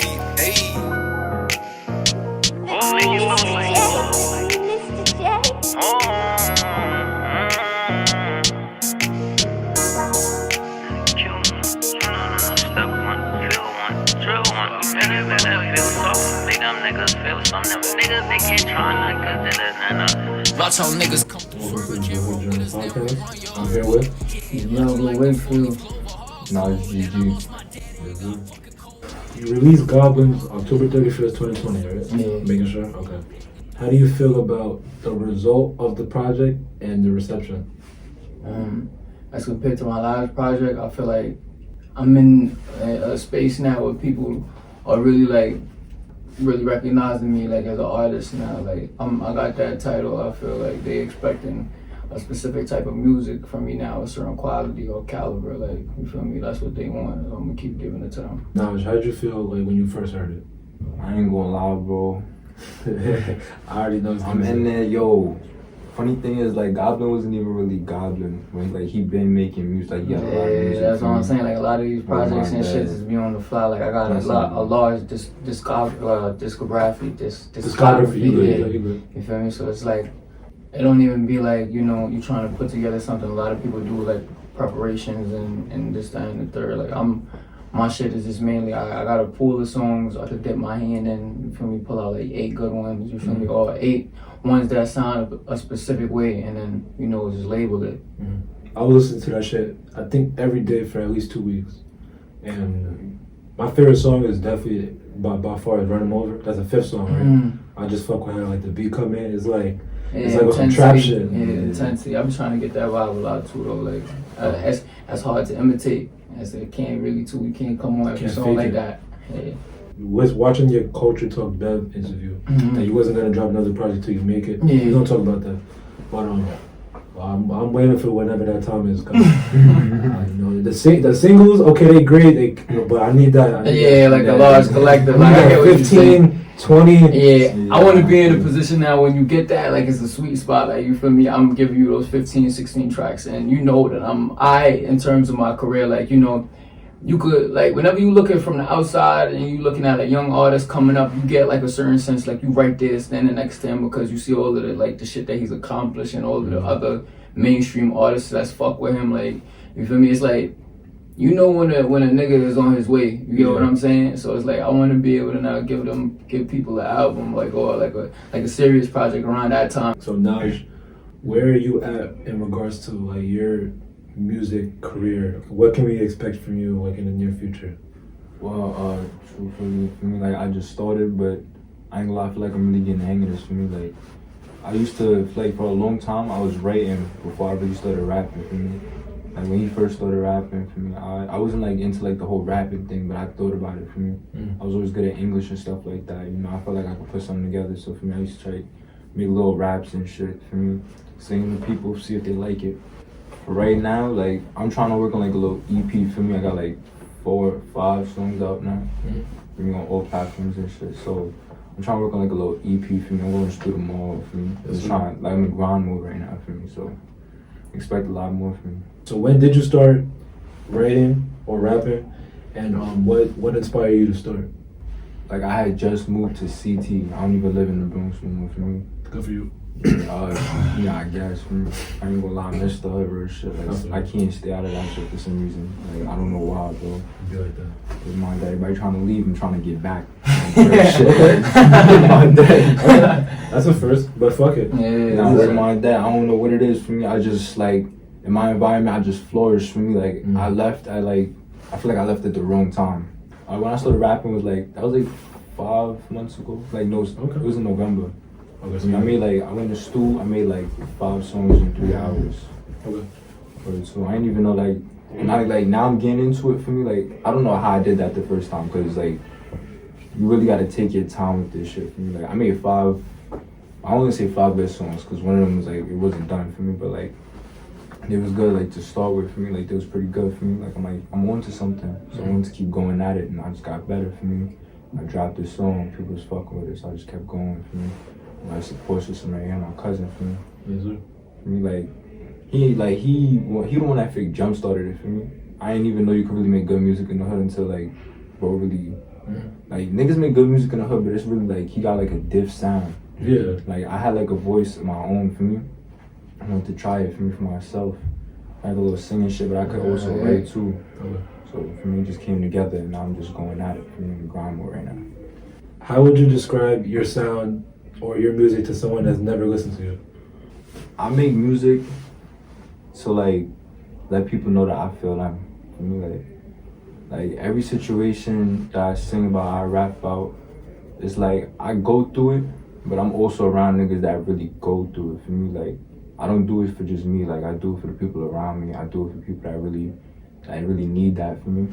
heat, ayy. Watch how niggas come through. I'm here with Diablo Wakefield Naj GG. You released Goblins October 31st, 2020, right? Yeah. Making sure? Okay. How do you feel about the result of the project and the reception? As compared to my last project, I feel like I'm in a space now where people are really recognizing me like as an artist now. Like I got that title. I feel like they expecting a specific type of music from me now, a certain quality or caliber. Like, you feel me? That's what they want. I'm gonna keep giving it to them. Naj, how'd you feel like when you first heard it? I ain't gonna lie, bro. I already know. I'm in there, yo. Funny thing is, like, Goblin wasn't even really Goblin. When, like, he been making music, like, he had a lot of music. Yeah, that's what I'm saying. Like, a lot of these projects and shit just be on the fly. Like, I got a large discography. You feel me? So it's like, it don't even be like, you know, you trying to put together something. A lot of people do like preparations and this, that, and the third. Like, my shit is just mainly, I got a pool of songs I could dip my hand in, you feel me, pull out like 8 good ones, you feel me, or 8 ones that sound a specific way, and then, you know, just label it. I was listening to that shit, I think every day for at least 2 weeks. And my favorite song is definitely by far is Run 'Em Over. That's the 5th song, right? I just fuck with how like the beat come in. It's like, it's like some trap shit. Yeah, intensity. I'm trying to get that vibe a lot too though. Like, that's hard to imitate. As it can't really too. You can't come on every song like that. Yeah. Was watching your Culture Talk Bev interview that you wasn't gonna drop another project till you make it. Yeah. We don't talk about that. But I'm waiting for whenever that time is coming. You know, the singles, okay, they great. But I need that. Like a large collective. Like I get what 15, 20. Yeah, I want to be in a position now when you get that, like, it's a sweet spot. Like, you feel me? I'm giving you those 15, 16 tracks, and you know that in terms of my career, like, you know, you could, like, whenever you looking from the outside and you looking at a young artist coming up, you get like a certain sense, like, you right there standing next to him because you see all of the, like, the shit that he's accomplished and all of the other mainstream artists that's fuck with him. Like, you feel me? It's like, you know when a nigga is on his way, you get what I'm saying? So it's like, I want to be able to now give people an album, like, or like a serious project around that time. So Naj, where are you at in regards to like your music career? What can we expect from you like in the near future? Well, truthfully, for me, like, I just started, but I ain't gonna lie, I feel like I'm really getting the hang of this. For me, like, I used to, like, for a long time, I was writing before I really started rapping. For me, like, when he first started rapping, for me, I wasn't like into like the whole rapping thing, but I thought about it. For me, I was always good at English and stuff like that. You know, I felt like I could put something together. So for me, I used to try to make little raps and shit. For me, sing to people, see if they like it. But right now, like, I'm trying to work on like a little EP. For me, I got like 4 or 5 songs out now. For me, on all platforms and shit. So I'm trying to work on like a little EP. For me, I'm going to do them all. For me, I'm trying, like, I'm in grind mode right now. For me, so expect a lot more from me. So when did you start writing or rapping, and what inspired you to start? Like, I had just moved to CT. I don't even live in the Bronx anymore. For me, Good for you. yeah, I guess. For me, I ain't gonna lie, I missed the hood or shit. Like, I can't stay out of that shit for some reason. Like, I don't know why, bro. Be like that. With my dad, everybody trying to leave and trying to get back. My dad. That's a first, but fuck it. Nah, with my dad, I don't know what it is for me. I just, like, in my environment, I just flourished. For me, like, I feel like I left at the wrong time. When I started rapping was like, that was like 5 months ago. Like, no, it was in November. Okay, So I made like, I went to school, I made like 5 songs in 3 hours. Okay. So I didn't even know, like, and now I'm getting into it. For me, like, I don't know how I did that the first time, because like, you really got to take your time with this shit. For me, like, I made 5, I only say 5 good songs, because one of them was like, it wasn't done for me, but like, it was good, like, to start with. For me, like, it was pretty good for me. Like, I'm on to something, so I wanted to keep going at it, and I just got better. For me, I dropped this song, people was fucking with it, so I just kept going. For me, my support system right here, my cousin. For me, Yes, sir. For me, like, he the one that fake jump started it. For me, I didn't even know you could really make good music in the hood until like, bro really Like niggas make good music in the hood, but it's really like he got like a diff sound. Yeah. Like I had like a voice of my own for me. I wanted to try it for me for myself. I had a little singing shit, but I could also write too. So for me, it just came together, and now I'm just going at it for me in grind mode right now. How would you describe your sound or your music to someone that's never listened to you? I make music to like let people know that I feel them. For me, like every situation that I sing about, I rap about, it's like I go through it, but I'm also around niggas that really go through it. For me, like I don't do it for just me. Like I do it for the people around me. I do it for people that really need that for me.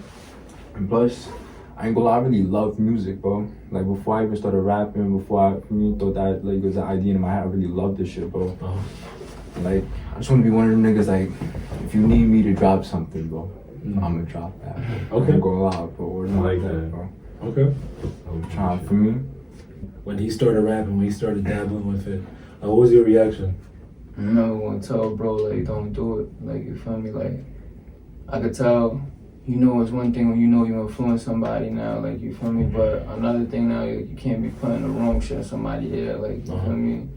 And plus, I ain't gonna lie, I really love music, bro. Like before I even started rapping, before I thought that like was an idea in my head, I really loved this shit, bro. Like I just wanna be one of them niggas like, if you need me to drop something, bro, I'ma drop that. Okay. I'm gonna lie, bro. I like that, bro. Okay. I'm trying for me. When he started rapping, when he started dabbling with it, what was your reaction? I never want to tell bro, like, don't do it. Like, you feel me? Like, I could tell, you know, it's one thing when you know you influence somebody now, like, you feel me? But another thing now, you can't be putting the wrong shit in somebody's ear, like, you feel me?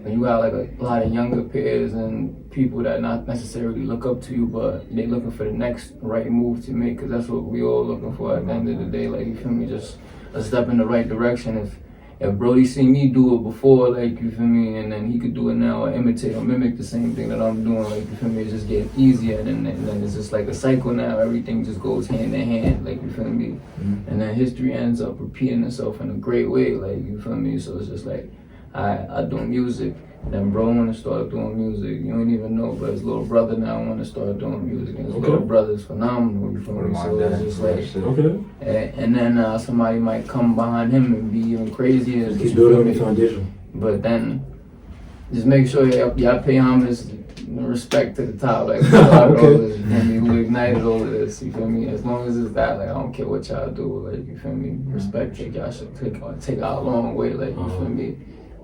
When you got, like, a lot of younger peers and people that not necessarily look up to you, but they looking for the next right move to make, because that's what we all looking for at the end of the day, like, you feel me? Just a step in the right direction. If Brody seen me do it before, like, you feel me, and then he could do it now or imitate or mimic the same thing that I'm doing, like, you feel me, it's just getting easier, and then it's just like a cycle now, everything just goes hand in hand, like, you feel me, and then history ends up repeating itself in a great way, like, you feel me, so it's just like, I do music, then bro wanna start doing music, you don't even know, but his little brother now wanna start doing music, and his little brother's phenomenal, you feel me, so it's just like, and then somebody might come behind him and be even crazier. Just keep building on the foundation. But then, just make sure y'all pay homage and respect to the top, like, all this, you feel me, who ignited all of this, you feel me, as long as it's that, like, I don't care what y'all do, like, you feel me, respect, y'all should take out a long way, like, you feel me.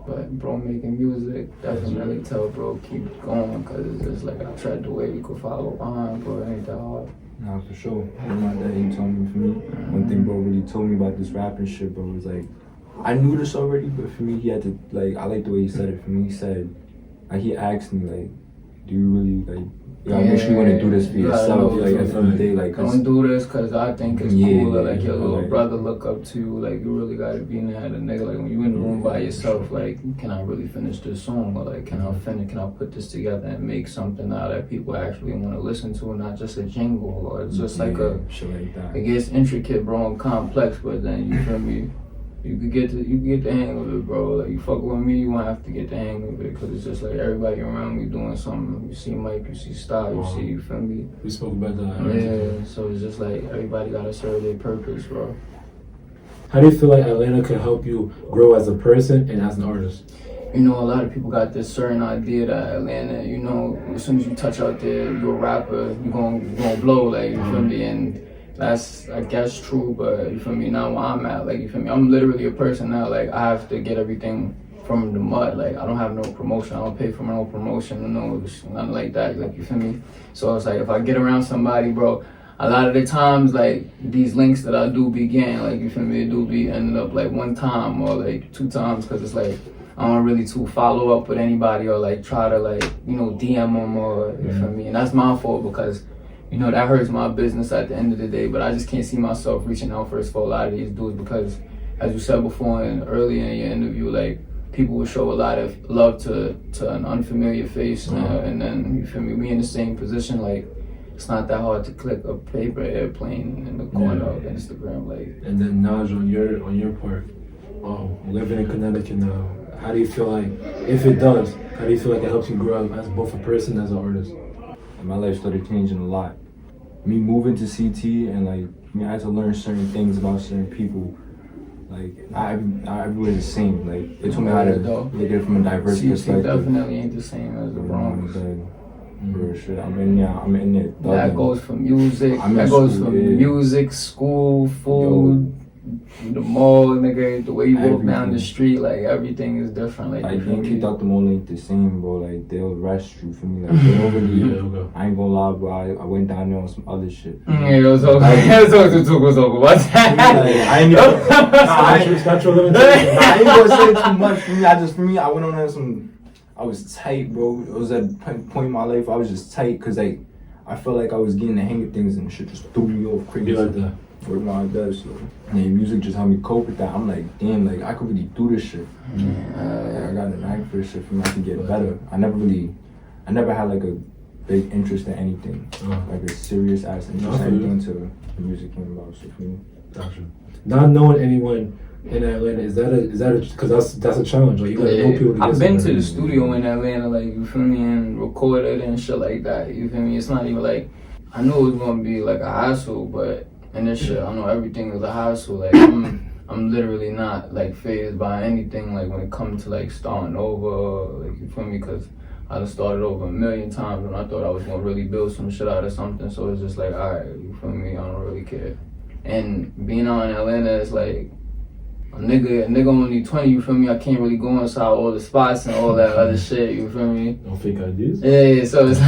But bro making music, definitely tell bro keep going, because it's just like I tread the way you could follow behind, bro, it ain't that hard. Nah, for sure. My dad, he told me, for me, one thing bro really told me about this rapping shit, bro, was like, I knew this already, but for me, he had to, like, I like the way he said it. For me, he said, like, he asked me, like, do you really, like, make sure you want to do this for yourself, like, at the end of the day, like, don't do this because I think it's cool, like, your little brother look up to you, like, you really gotta be in there, the nigga, like, when you in the room by yourself, like, can I really finish this song, or, like, can I put this together and make something out that people actually want to listen to, and not just a jingle, or it's just like shit like that. It gets intricate, bro, and complex, but then, you feel me, you could get the hang of it, bro. Like, you fuck with me, you won't have to get the hang of it, because it's just like everybody around me doing something. You see Mike, you see Star, you feel me? We spoke about that. Yeah, so it's just like everybody gotta serve their purpose, bro. How do you feel like Atlanta can help you grow as a person and as an artist? You know, a lot of people got this certain idea that Atlanta, you know, as soon as you touch out there, you're a rapper, you're gonna blow, like, you feel me? And that's, I guess, true, but you feel me, now where I'm at, like, you feel me, I'm literally a person now, like, I have to get everything from the mud, like, I don't have no promotion, I don't pay for no promotion, no, nothing like that, like, you feel me, so it's like, if I get around somebody, bro, a lot of the times, like, these links that I do began, like, you feel me, it do be ending up, like, one time, or, like, 2 times, because it's like, I don't really to follow up with anybody, or, like, try to, like, you know, DM them, or, you feel me, and that's my fault, because you know, that hurts my business at the end of the day, but I just can't see myself reaching out first for a lot of these dudes, because, as you said before and earlier in your interview, like, people will show a lot of love to an unfamiliar face, and then, you feel me, we in the same position, like, it's not that hard to click a paper airplane in the corner of Instagram, like. And then Naj, on your part, living in Connecticut now, how do you feel like, if it does, how do you feel like it helps you grow as both a person and as an artist? My life started changing a lot. Me moving to CT and like, I had to learn certain things about certain people. Like, everybody's the same. Like, they told me how to look at it from a diverse perspective. Definitely ain't the same as the Bronx. Real shit. I'm in there. That goes for music. That goes for music, school, food, the mall, nigga, the way you walk down the street, like everything is different. Like getting kicked out the mall ain't the same, bro. Like they'll arrest you for me. Like they don't really. I ain't gonna lie, bro. I went down there on some other shit. Yeah, it was okay. It was okay. What's that? I ain't even. That's your limitation. I ain't gonna say too much for me. I went on there I was tight, bro. It was at a point in my life I was just tight because like I felt like I was getting the hang of things and shit just threw me off crazy. Like that. Working on that, so and music just helped me cope with that. I'm like, damn, like I could really do this shit. I got a knack for this shit for me to get better. I never had like a big interest in anything, like a serious ass interest in anything until the music came about. So for me, gotcha. Not knowing anyone in Atlanta, is that a because that's a challenge. Like you gotta know people. I've been to the studio in Atlanta, like you feel me, and recorded and shit like that. You feel me? It's not even like I know it's gonna be like a hassle, but in this shit, I know everything is a hassle. Like I'm literally not like phased by anything. Like when it comes to like starting over, like you feel me? Because I done started over a million times when I thought I was gonna really build some shit out of something. So it's just like, alright, you feel me? I don't really care. And being out in Atlanta, it's like. A nigga only 20, you feel me? I can't really go inside all the spots and all that other shit, you feel me? No fake ideas? Yeah, so it's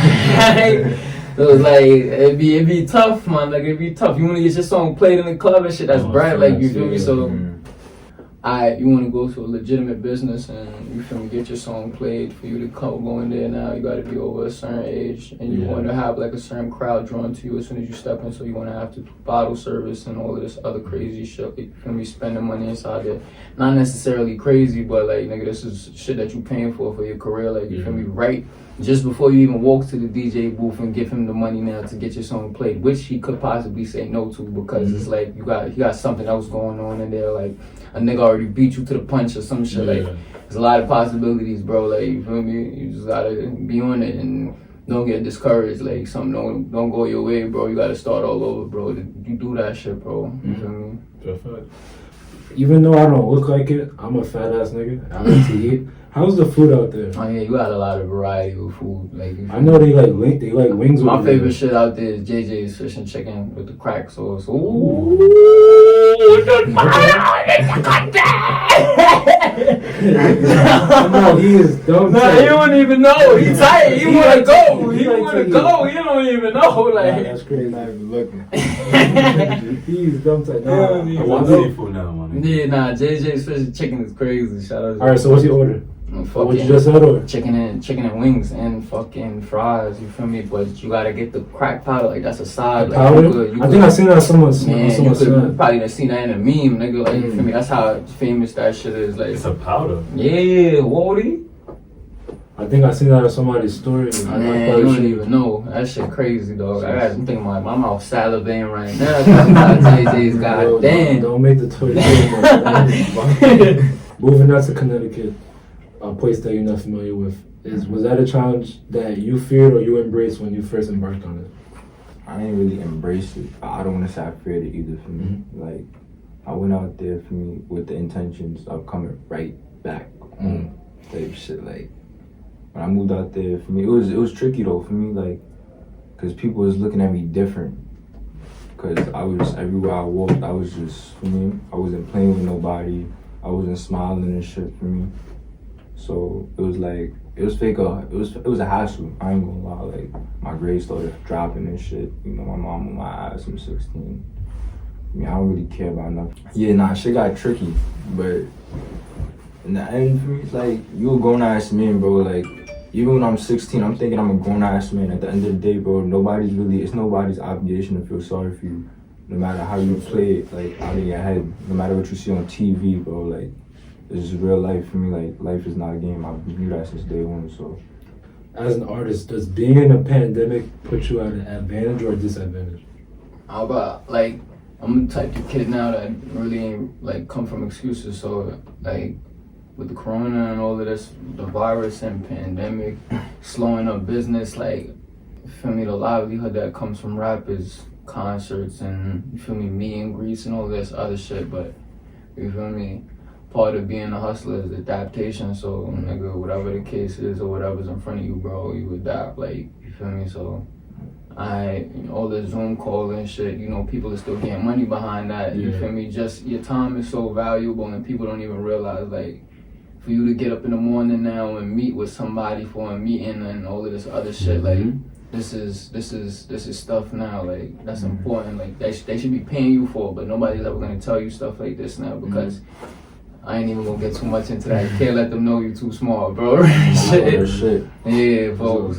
like, it'd be tough, man, like, it'd be tough. You wanna get your song played in the club and shit, that's bright, like, you feel me? So, you wanna go to a legitimate business and, you feel me, get your song played. For you to go in there now, you gotta be over a certain age and you wanna have, like, a certain crowd drawn to you as soon as you step in, so you wanna have to bottle service and all of this other crazy shit. You feel me? Spending money inside there. Not necessarily crazy, but, like, nigga, this is shit that you paying for your career, like, you feel me? Right just before you even walk to the DJ booth and give him the money now to get your song played, which he could possibly say no to because it's like he got something else going on in there, like a nigga already beat you to the punch or some shit. Like there's a lot of possibilities, bro. Like you feel me? You just gotta be on it and don't get discouraged. Like something don't go your way, bro. You gotta start all over, bro. You do that shit, bro. You feel me? Perfect. Even though I don't look like it, I'm a fat ass nigga. I like to eat. How's the food out there? Oh yeah, you got a lot of variety of food. Like I know they like wings. My favorite shit out there is JJ's fish and chicken with the crack sauce. Ooh, no, he is dumb. Nah, he don't even know. He tight. He wanna go. He wanna go. He don't even know. Like that's crazy. not even looking. He's dumb tight. Nah, I want seafood now, man. Yeah, nah. JJ's fish and chicken is crazy. Shout out. All right, so what's your order? What you just said, or chicken and wings and fucking fries. You feel me? But you gotta get the crack powder. Like that's a side. Like, powder? I think I seen that someone. You probably done seen that in a meme, nigga. Like you feel me? That's how famous that shit is. Like it's a powder. Yeah, Wally. I think I seen that on somebody's story. Man, you don't even know. That shit crazy, dog. I'm thinking my mouth salivating right now. JJ's goddamn. Don't make the toy. Moving out to Connecticut, a place that you're not familiar with, was that a challenge that you feared or you embraced when you first embarked on it? I didn't really embrace it. I don't want to say I feared it either for me. Like, I went out there for me with the intentions of coming right back home type shit. Like, when I moved out there, for me, it was tricky though for me, like, because people was looking at me different. Because I was, everywhere I walked, I was just, for me, I wasn't playing with nobody. I wasn't smiling and shit for me. So it was like, it was fake. It was a hassle. I ain't gonna lie. Like my grades started dropping and shit. You know, my mom on my ass. I'm 16. I mean, I don't really care about nothing. Yeah, nah, shit got tricky. But in the end, for me, it's like you a grown ass man, bro. Like even when I'm 16, I'm thinking I'm a grown ass man. At the end of the day, bro, it's nobody's obligation to feel sorry for you. No matter how you play it, like out of your head. No matter what you see on TV, bro. Like. This is real life for me. Like life is not a game. I've knew that since day one. So, as an artist, does being in a pandemic put you at an advantage or a disadvantage? How about like I'm the type of kid now that really ain't like come from excuses. So like with the corona and all of this, the virus and pandemic slowing up business. Like you feel me, the livelihood that comes from rap is concerts and you feel me, meet and greets and all this other shit. But you feel me. Part of being a hustler is adaptation, so nigga, whatever the case is or whatever's in front of you, bro, you adapt, like, you feel me? So all the Zoom calls and shit, you know, people are still getting money behind that. You feel me? Just your time is so valuable, and people don't even realize, like, for you to get up in the morning now and meet with somebody for a meeting and all of this other shit, like, this is stuff now, like, that's important. Like, they should be paying you for it, but nobody's ever gonna tell you stuff like this now, because I ain't even gonna get too much into that. You can't let them know you too smart, bro. Shit. Yeah, folks.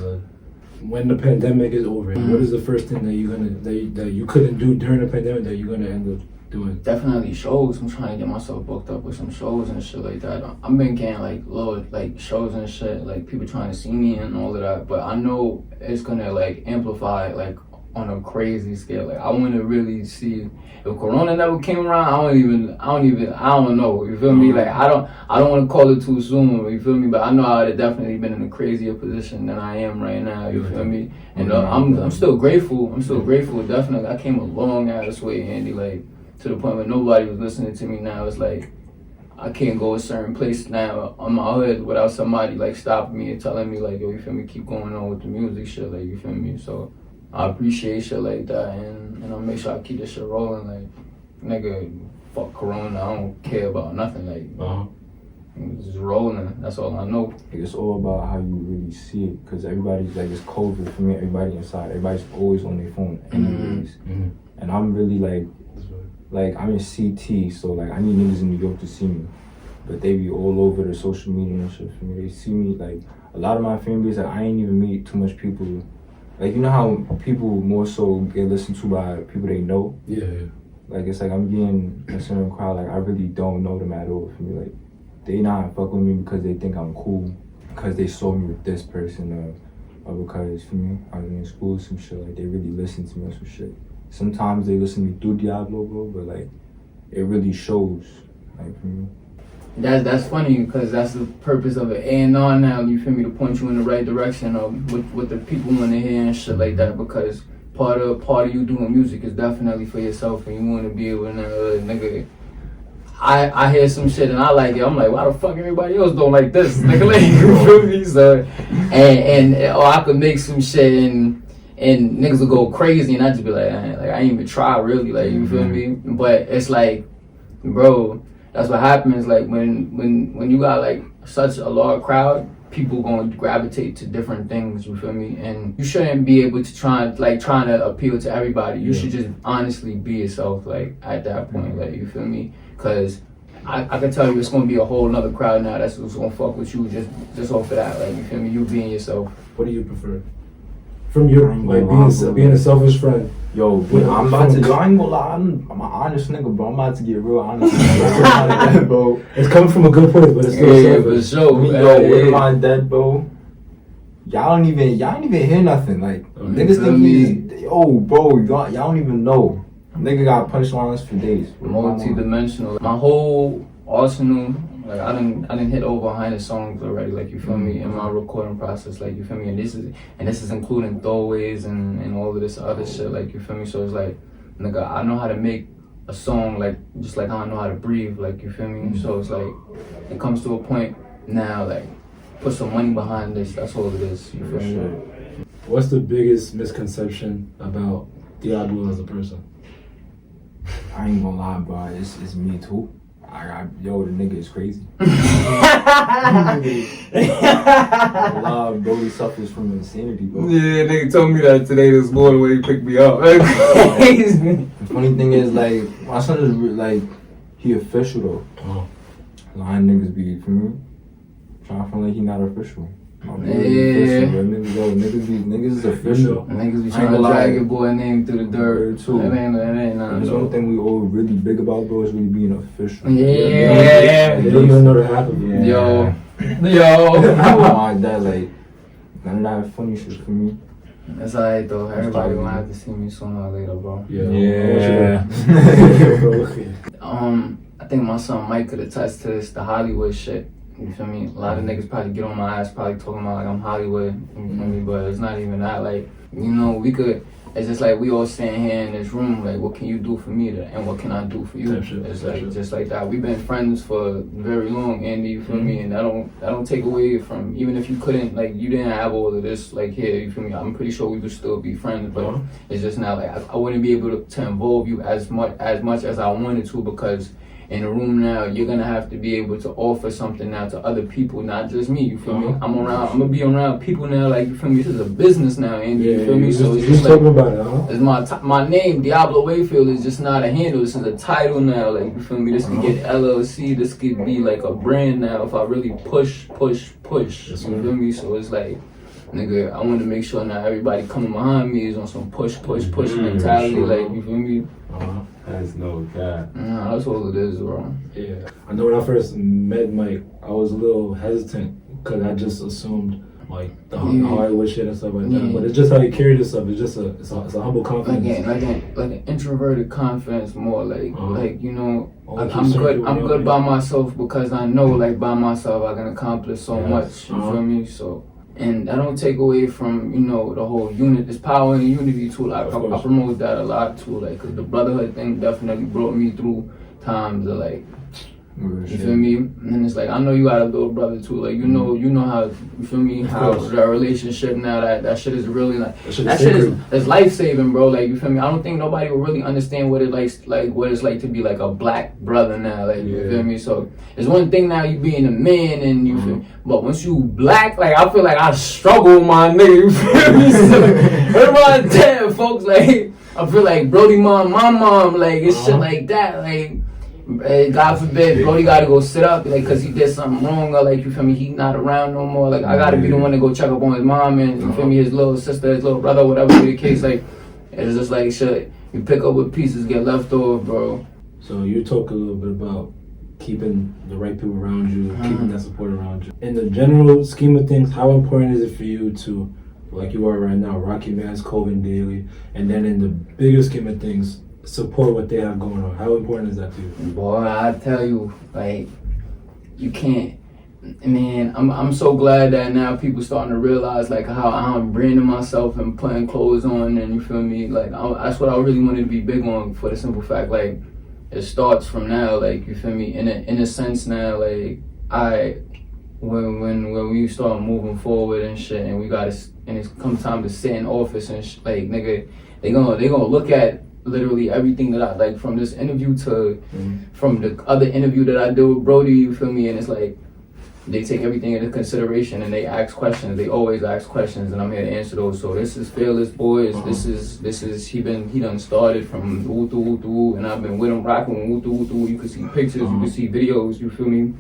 When the pandemic is over, what is the first thing that you couldn't do during the pandemic that you're gonna end up doing? Definitely shows. I'm trying to get myself booked up with some shows and shit like that. I've been getting like loads, like shows and shit, like people trying to see me and all of that. But I know it's gonna like amplify like on a crazy scale. Like I want to really see if Corona never came around. I don't know. You feel me? Like I don't want to call it too soon. You feel me? But I know I'd have definitely been in a crazier position than I am right now. You feel me? And I'm still grateful. Definitely, I came a long ass way, Andy. Like to the point where nobody was listening to me. Now it's like I can't go a certain place now on my hood without somebody like stopping me and telling me like, yo, you feel me? Keep going on with the music shit. Like you feel me? So I appreciate shit like that, and I'll make sure I keep this shit rolling. Like, nigga, fuck Corona, I don't care about nothing. Like, it's just rolling. That's all I know. It's all about how you really see it, because everybody's like, it's COVID for me. Everybody inside, everybody's always on their phone, anyways. And I'm really like I'm in CT, so like I need niggas in New York to see me, but they be all over the social media and shit for me. They see me like a lot of my fan base. Like I ain't even meet too much people. Like, you know how people more so get listened to by people they know? Yeah. Like, it's like I'm getting a certain crowd, like, I really don't know them at all. For me, like, they not fuck with me because they think I'm cool, because they saw me with this person, or because, for me, I was in school or some shit. Like, they really listen to me or some shit. Sometimes they listen to me through Diablo, bro, but, like, it really shows, like, for me. That's funny, because that's the purpose of it. A&R now, you feel me, to point you in the right direction of what the people want to hear and shit like that, because part of you doing music is definitely for yourself, and you want to be able to, nigga, I hear some shit and I like it. I'm like, why the fuck everybody else don't like this? Nigga, like, you feel me? So, or I could make some shit and niggas will go crazy, and I just be like, I ain't even try really, like, you feel me? But it's like, bro, that's what happens. Like when you got like such a large crowd, people gonna gravitate to different things. You feel me? And you shouldn't be able to trying to appeal to everybody. You should just honestly be yourself. Like at that point, like you feel me? Cause I can tell you, it's gonna be a whole nother crowd now that's what's gonna fuck with you just off of that. Like you feel me? You being yourself. What do you prefer? From your like being a selfish friend. Yo, I'm about to. I ain't gonna lie. I'm an honest nigga, bro. I'm about to get real honest. Bro. It's coming from a good place, but it's still selfish. For sure. Yo, when I'm dead, bro. Y'all ain't even hear nothing. Like niggas think me. Yo, bro. Y'all don't even know. Nigga got punchlines for days. Multi-dimensional. My whole arsenal. Like I didn't hit over 100 songs already, like you feel me, in my recording process, like you feel me, and this is including throwaways and all of this other shit, like you feel me. So it's like, nigga, I know how to make a song like just like how I know how to breathe, like you feel me. So it's like it comes to a point now, like put some money behind this. That's all it is. You feel me? What's the biggest misconception about Diablo as a person? I ain't gonna lie, bro. It's me too. Yo, the nigga is crazy. Bro, he suffers from insanity, bro. Yeah, nigga told me that today this morning when he picked me up. The funny thing is, like, my son is like, he official though. Lying niggas be, for me, trying to feel like he not official. Niggas is official. Niggas be trying to drag your boy name through the dirt too. That ain't nothing. There's one thing we all really big about, bro, is really being official. Yeah. They don't even know the half of it. Yo. My dad, like, none of that funny shit for me. That's alright though. Everybody gonna have to see me sooner or later, bro. Yeah. I think my son Mike could attest to this, the Hollywood shit. You feel me? A lot of niggas probably get on my ass, probably talking about like I'm Hollywood. You feel me? But it's not even that. Like, you know, we could it's just like we all stand here in this room, like, what can you do for me and what can I do for you? It's like just like that. We've been friends for very long, Andy, you feel me? And I don't take away from, even if you couldn't, like, you didn't have all of this, like, here, you feel me? I'm pretty sure we would still be friends, but it's just now, like, I wouldn't be able to involve you as much as I wanted to, because in the room now, you're gonna have to be able to offer something now to other people, not just me. You feel me? I'm gonna be around people now. Like, you feel me? This is a business now, Andy. You feel me? So it's just like, talking about it, it's my name, Diablo Wakefield, is just not a handle. This is a title now. Like, you feel me? This could get LLC. This could be like a brand now if I really push. You feel me? So it's like, nigga, I want to make sure now everybody coming behind me is on some push mentality. Like, you feel me? That's no cap. Nah, that's all it is, bro. Yeah. I know when I first met Mike, I was a little hesitant because I just assumed like the Hollywood shit and stuff like that. But it's just how you carry this stuff. It's just it's a humble confidence. Like an introverted confidence, more like you know, I'm good by myself because I know, like, by myself I can accomplish so much. You feel me? So. And I don't take away from, you know, the whole unit, this power and unity too. Like, I promote that a lot too. Like, 'cause the brotherhood thing definitely brought me through times of, like, you feel me? And it's like, I know you got a little brother too. Like, you know how, you feel me? How that relationship now, that shit is really like, that shit is life saving, bro. Like, you feel me? I don't think nobody will really understand what it's like to be like a black brother now. Like, you feel me? So it's one thing now you being a man and you feel me? But once you black, like, I feel like I struggle, my nigga. You feel me? So, everybody damn, folks. Like, I feel like Brody my mom, like, it's shit like that. Like, God forbid, Brody gotta go sit up, like, cause he did something wrong, or like, you feel me, he not around no more. Like, I gotta be the one to go check up on his mom and, you feel me, his little sister, his little brother, whatever be the case. Like, it's just like, shit, you pick up what pieces get left over, bro. So you talk a little bit about keeping the right people around you, keeping that support around you. In the general scheme of things, how important is it for you to, like you are right now, rock your man's Coven daily, and then in the bigger scheme of things, support what they have going on? How important is that to you? Boy, I tell you, like, you can't, man, I'm so glad that now people starting to realize, like, how I'm branding myself and putting clothes on, and you feel me, like, that's what I really wanted to be big on, for the simple fact, like, it starts from now, like, you feel me, in a sense now, like, when we start moving forward and shit, and and it's come time to sit in office and like, nigga, they gonna look at literally everything that I, like, from this interview to from the other interview that I do with Brody, you feel me, and it's like, they take everything into consideration and they ask questions. They always ask questions, and I'm here to answer those. So this is Fearless Boys. This is he done started from woo, and I've been with him rocking woo. You can see pictures, you can see videos. You feel me?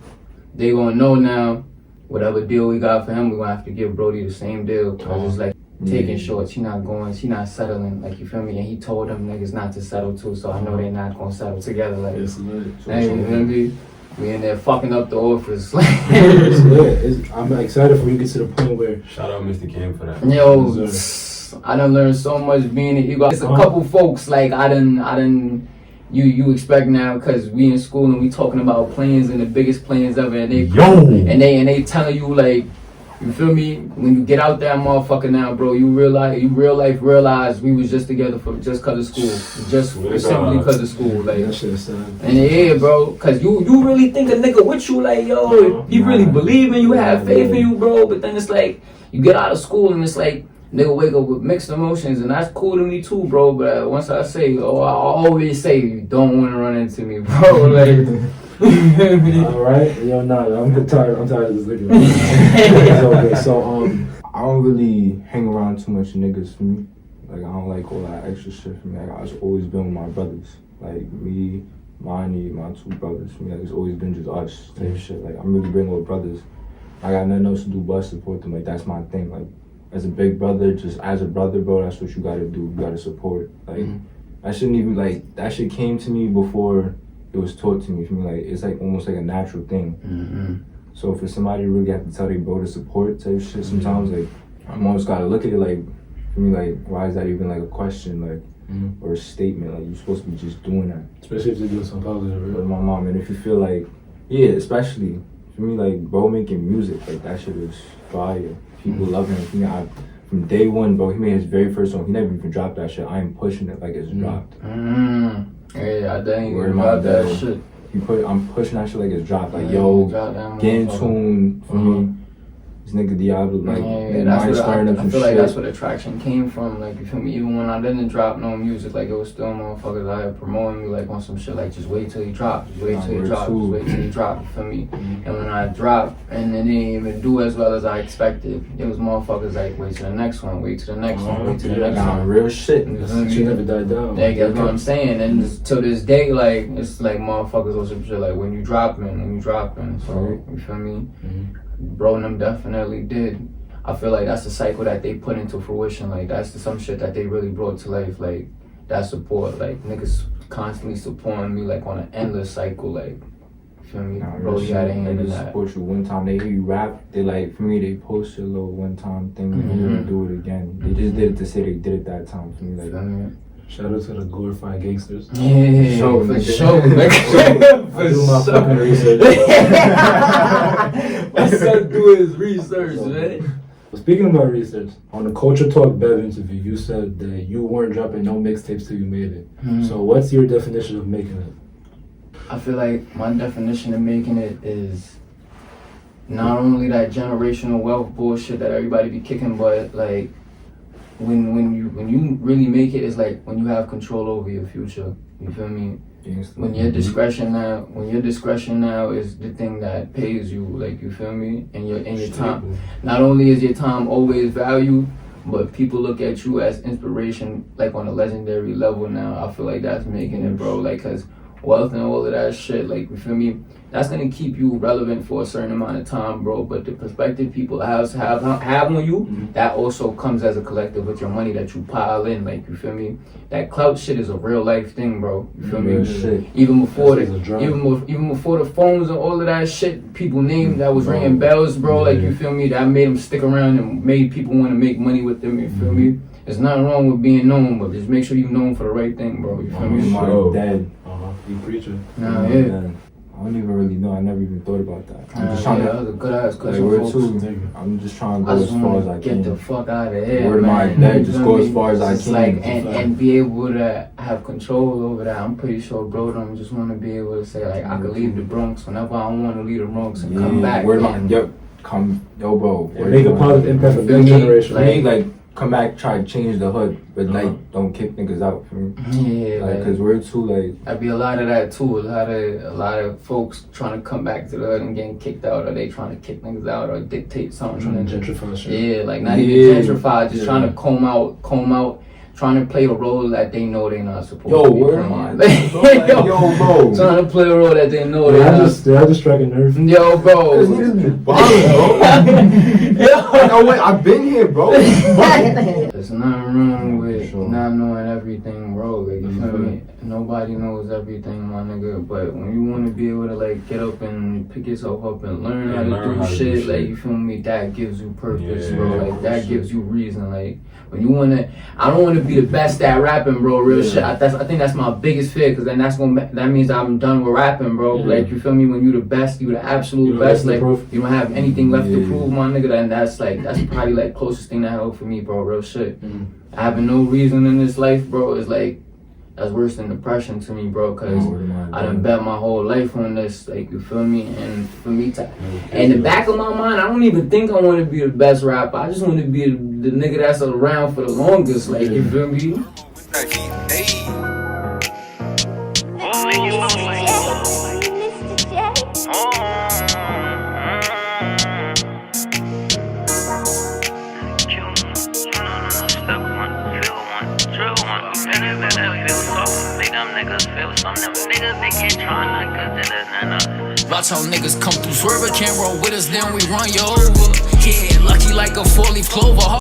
They gonna know now. Whatever deal we got for him, we gonna have to give Brody the same deal. Cause it's like taking shorts. She not settling. Like, you feel me? And he told them niggas not to settle too. So I know they not gonna settle together. Like, It's lit. hey, you feel me? We in there fucking up the office. It's lit. I'm excited for you to get to the point where. Shout out Mr. Kim for that. Yo, I done learned so much being it. You got a couple folks, like, I done. You expect now, cause we in school and we talking about plans and the biggest plans ever, and they telling you, like, you feel me? When you get out that motherfucker now, bro, you real life realize we was just together for just cause of school, just simply cause of school, like. And yeah, bro, cause you really think a nigga with you, like, yo, he really believe in you, have faith in you, bro. But then it's like, you get out of school and it's like, nigga wake up with mixed emotions, and that's cool to me too, bro. But once I say, I always say, you don't want to run into me, bro. Like, alright, yo, nah, I'm tired of this nigga. Okay, so I don't really hang around too much niggas for me. Like, I don't like all that extra shit for me. Like, I've always been with my brothers. Like, me, Monty, my two brothers for me. Like, it's always been just us type shit. Like, I'm really big with brothers. I got nothing else to do but support them. Like, that's my thing. Like, as a big brother, just as a brother, bro, that's what you gotta do. You gotta support. Like, I shouldn't even, like, that shit came to me before it was taught to me. For me, like, it's like almost like a natural thing. So for somebody to really have to tell their bro to support type shit, sometimes, like, I'm always gotta look at it like, for me, like, why is that even like a question, like, or a statement? Like, you're supposed to be just doing that. Especially if you're doing something positive, right? With my mom, and if you feel like, yeah, especially for me, like, bro making music, like, that shit is fire. People love him. For me, from day one, bro, he made his very first song. He never even dropped that shit. I am pushing it like it's dropped. Yeah, I didn't Word even my drop that dad. shit. I'm pushing that shit like it's dropped. Like, Yeah, yo, drop that get in motherfucker. tune for me. This nigga Diablo, like, Yeah, mind that's stirring up I some feel like shit. that's where the traction came from. Like, you feel me? Even when I didn't drop no music, like, it was still motherfuckers out here promoting me, like, on some shit, like, just wait till you drop, just wait till you drop, just wait till you drop, you feel me? And when I dropped, and it didn't even do as well as I expected, it was motherfuckers like, wait to the next one, wait to the next one, wait to the next Nah, one. real shit. You feel She me? never died down. Like, that's what I'm saying. And just till this day, like, it's like motherfuckers or some shit, like, when you dropping. So, you feel me? Bro, and them definitely did. I feel like that's the cycle that they put into fruition. Like, that's some shit that they really brought to life. Like, that support. Like, niggas constantly supporting me, like, on an endless cycle. Like, you feel me? Nah, Bro, you had a hand in they that. support you one time. They hear you rap. They like, for me, they post your little one time thing and you don't do it again. They just did it to say they did it that time. For me, You like, feel me? Shout out to the glorified gangsters. Yeah, Sure, for nigga. sure, nigga. I do my fucking research. My son do his research, man. Speaking about research, on the Culture Talk Bev interview, you said that you weren't dropping no mixtapes till you made it. So what's your definition of making it? I feel like my definition of making it is not only that generational wealth bullshit that everybody be kicking, but like when you really make it, it's like when you have control over your future. You feel me? When your discretion now is the thing that pays you, like, you feel me? And your time. Not only is your time always valued, but people look at you as inspiration, like, on a legendary level now. I feel like that's making it, bro. Like, cause wealth and all of that shit, like, you feel me? That's gonna keep you relevant for a certain amount of time, bro. But the perspective people have on you, that also comes as a collective with your money that you pile in, like, you feel me? That clout shit is a real life thing, bro. You feel me? Shit. Even before Even before the phones and all of that shit, people named that was ringing bells, bro. Like, you feel me? That made them stick around and made people want to make money with them. You feel me? There's nothing wrong with being known, but just make sure you're known for the right thing, bro. You feel me? My dad. You preaching. Nah, yeah. I don't even really know. I never even thought about that. I'm just Yeah, trying that was a good ass to, question, like, folks. I'm just trying to I go just as far as want I to can. get the fuck out of here, Word my man. dad, You just feel go me? as far as I Just can. like, and be able to have control over that. I'm pretty sure bro don't just want to be able to say, like, I could leave the Bronx whenever I want to leave the Bronx and come back. Word my, and yo, bro. And make a positive impact on Feel this me? generation. Like, come back, try to change the hood, but like, don't kick niggas out for me. Yeah, Like, cause we're too like. That'd be a lot of that too. A lot of folks trying to come back to the hood and getting kicked out, or they trying to kick niggas out or dictate something. Trying to gentrify shit. Yeah, like not even gentrify, just trying to comb out, trying to play a role that they know they're not supposed to be Word playing. my yo, bro. Trying to play a role that they know Did they're I not. just strike a nerve? Yo, bro. Cause niggas be bombing, bro. Like, oh wait, I've been here, bro. There's nothing wrong with sure. not knowing everything, bro. Like, you feel me? Nobody knows everything, my nigga. But when you want to be able to, like, get up and pick yourself up and learn how to do shit, like, you feel me? That gives you purpose, bro. Like, that gives you reason. Like, when you want to, I don't want to be the best at rapping, bro. Real shit. I think that's my biggest fear, because then that means I'm done with rapping, bro. Like, you feel me? When you the best, you the absolute best. Like, you don't have anything left to prove, my nigga. Then that's probably like closest thing that helped for me, bro. Real shit. Having no reason in this life, bro, is like, that's worse than depression to me, bro, because I done bet my whole life on this, like, you feel me? And for me to, in the back of my mind, I don't even think I want to be the best rapper. I just want to be the nigga that's around for the longest, like, you feel me? Watch how niggas come through swerve, can't roll with us, then we run you over. Yeah, lucky like a 4-leaf clover.